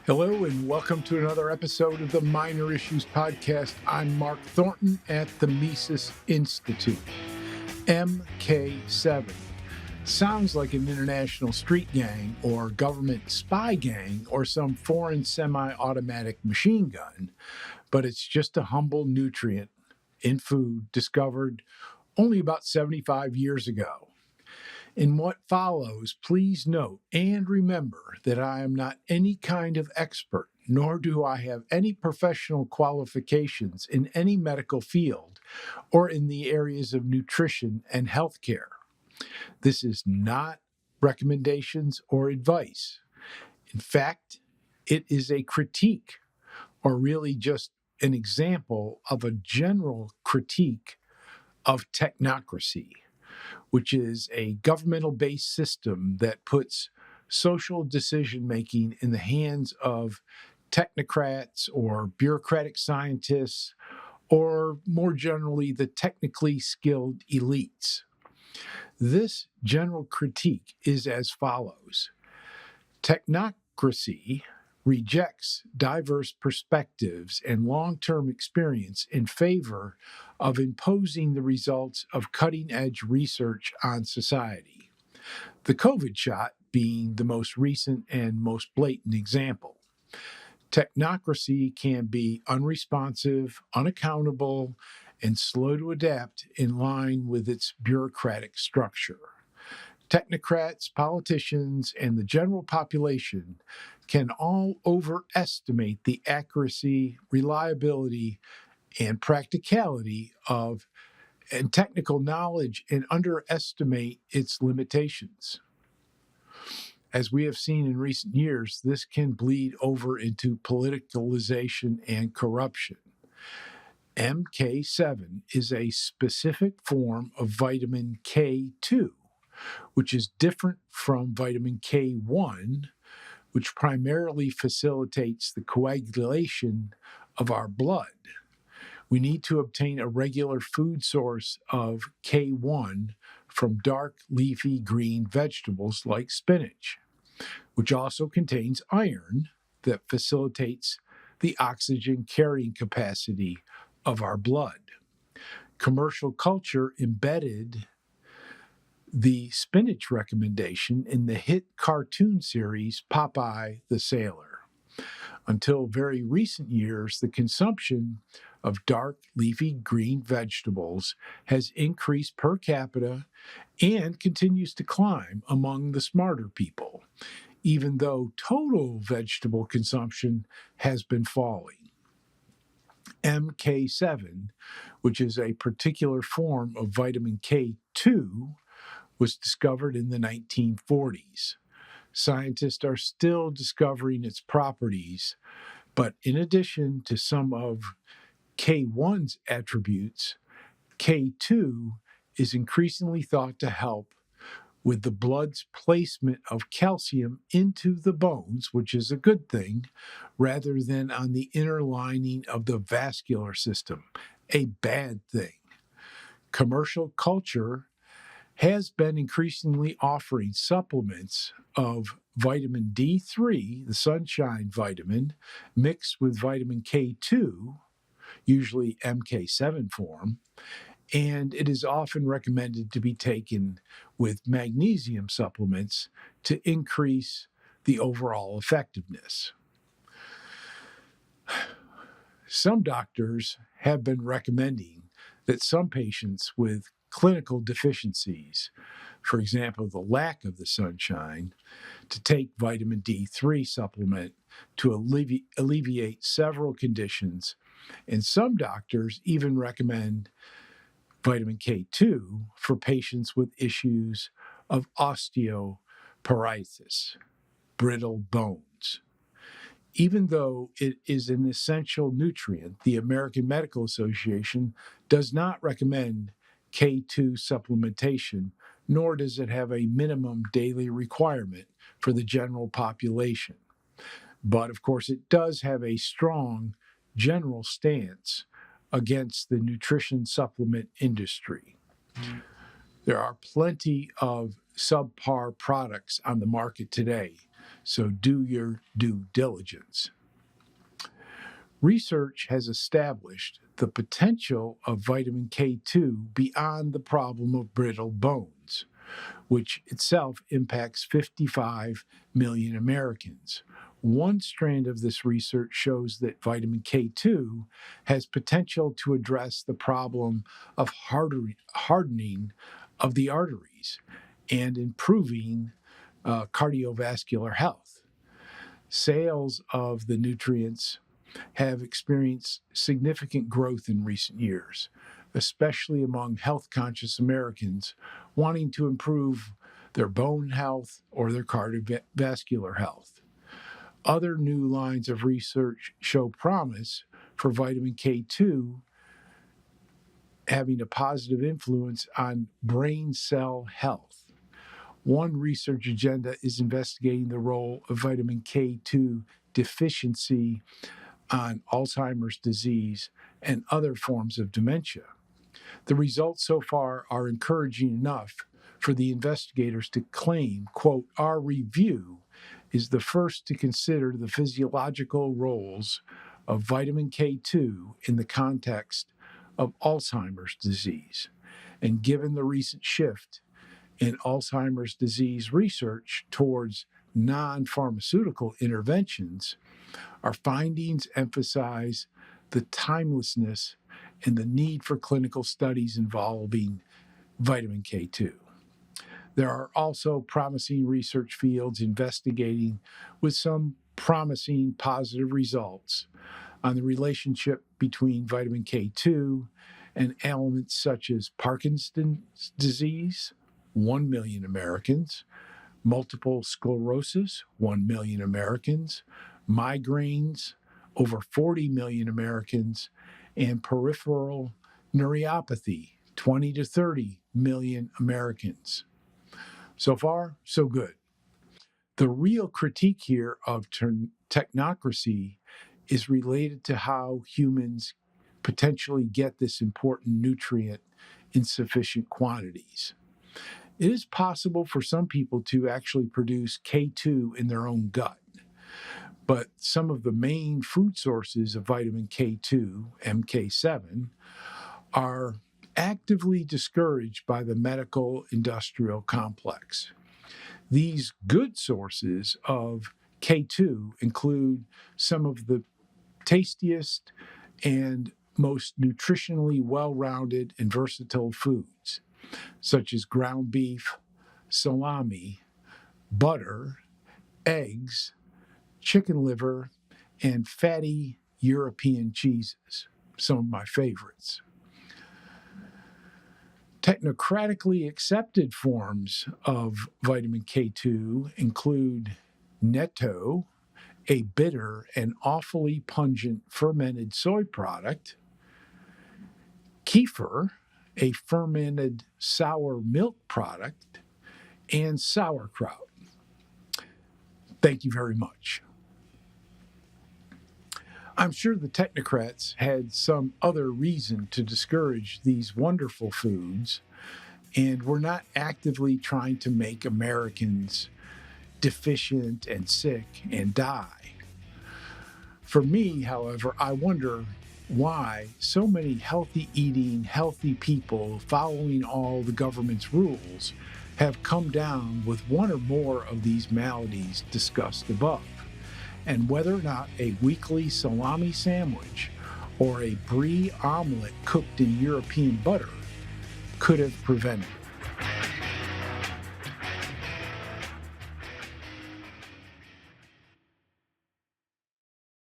Hello and welcome to another episode of the Minor Issues Podcast. I'm Mark Thornton at the Mises Institute. MK-7 sounds like an international street gang or government spy gang or some foreign semi-automatic machine gun, but it's just a humble nutrient in food discovered only about 75 years ago. In what follows, please note and remember that I am not any kind of expert, nor do I have any professional qualifications in any medical field or in the areas of nutrition and healthcare. This is not recommendations or advice. In fact, it is a critique, or really just an example of a general critique of technocracy, which is a governmental-based system that puts social decision-making in the hands of technocrats or bureaucratic scientists, or more generally, the technically skilled elites. This general critique is as follows. Technocracy rejects diverse perspectives and long-term experience in favor of imposing the results of cutting-edge research on society. The COVID shot being the most recent and most blatant example. Technocracy can be unresponsive, unaccountable, and slow to adapt in line with its bureaucratic structure. Technocrats, politicians, and the general population can all overestimate the accuracy, reliability, and practicality of and technical knowledge and underestimate its limitations. As we have seen in recent years, this can bleed over into politicalization and corruption. MK-7 is a specific form of vitamin K2, which is different from vitamin K1, which primarily facilitates the coagulation of our blood. We need to obtain a regular food source of K1 from dark leafy green vegetables like spinach, which also contains iron that facilitates the oxygen carrying capacity of our blood. Commercial culture embedded the spinach recommendation in the hit cartoon series Popeye the Sailor. Until very recent years, the consumption of dark leafy green vegetables has increased per capita and continues to climb among the smarter people, even though total vegetable consumption has been falling. MK-7, which is a particular form of vitamin K2, was discovered in the 1940s. Scientists are still discovering its properties, but in addition to some of K1's attributes, K2 is increasingly thought to help with the blood's placement of calcium into the bones, which is a good thing, rather than on the inner lining of the vascular system, a bad thing. Commercial culture has been increasingly offering supplements of vitamin D3, the sunshine vitamin, mixed with vitamin K2, usually MK-7 form, and it is often recommended to be taken with magnesium supplements to increase the overall effectiveness. Some doctors have been recommending that some patients with clinical deficiencies, for example, the lack of the sunshine, to take vitamin D3 supplement to alleviate several conditions, and some doctors even recommend vitamin K2 for patients with issues of osteoporosis, brittle bones. Even though it is an essential nutrient, the American Medical Association does not recommend K2 supplementation, nor does it have a minimum daily requirement for the general population. But of course, it does have a strong general stance against the nutrition supplement industry. There are plenty of subpar products on the market today so do your due diligence. Research has established the potential of vitamin K2 beyond the problem of brittle bones, which itself impacts 55 million Americans. One strand of this research shows that vitamin K2 has potential to address the problem of hardening of the arteries and improving cardiovascular health. Sales of the nutrients have experienced significant growth in recent years, especially among health-conscious Americans wanting to improve their bone health or their cardiovascular health. Other new lines of research show promise for vitamin K2 having a positive influence on brain cell health. One research agenda is investigating the role of vitamin K2 deficiency on Alzheimer's disease and other forms of dementia. The results so far are encouraging enough for the investigators to claim, quote, "Our review is the first to consider the physiological roles of vitamin K2 in the context of Alzheimer's disease. And given the recent shift in Alzheimer's disease research towards non-pharmaceutical interventions, our findings emphasize the timelessness and the need for clinical studies involving vitamin K2. There are also promising research fields investigating with some promising positive results on the relationship between vitamin K2 and ailments such as Parkinson's disease, 1 million Americans, multiple sclerosis, 1 million Americans, migraines, over 40 million Americans, and peripheral neuropathy, 20 to 30 million Americans. So far, so good. The real critique here of technocracy is related to how humans potentially get this important nutrient in sufficient quantities. It is possible for some people to actually produce K2 in their own gut, but some of the main food sources of vitamin K2, MK-7, are actively discouraged by the medical industrial complex. These good sources of K2 include some of the tastiest and most nutritionally well-rounded and versatile foods, such as ground beef, salami, butter, eggs, chicken liver, and fatty European cheeses, some of my favorites. Technocratically accepted forms of vitamin K2 include natto, a bitter and awfully pungent fermented soy product, kefir, a fermented sour milk product, and sauerkraut. Thank you very much. I'm sure the technocrats had some other reason to discourage these wonderful foods, and were not actively trying to make Americans deficient and sick and die. For me, however, I wonder why so many healthy eating, healthy people following all the government's rules have come down with one or more of these maladies discussed above, and whether or not a weekly salami sandwich or a brie omelet cooked in European butter could have prevented it.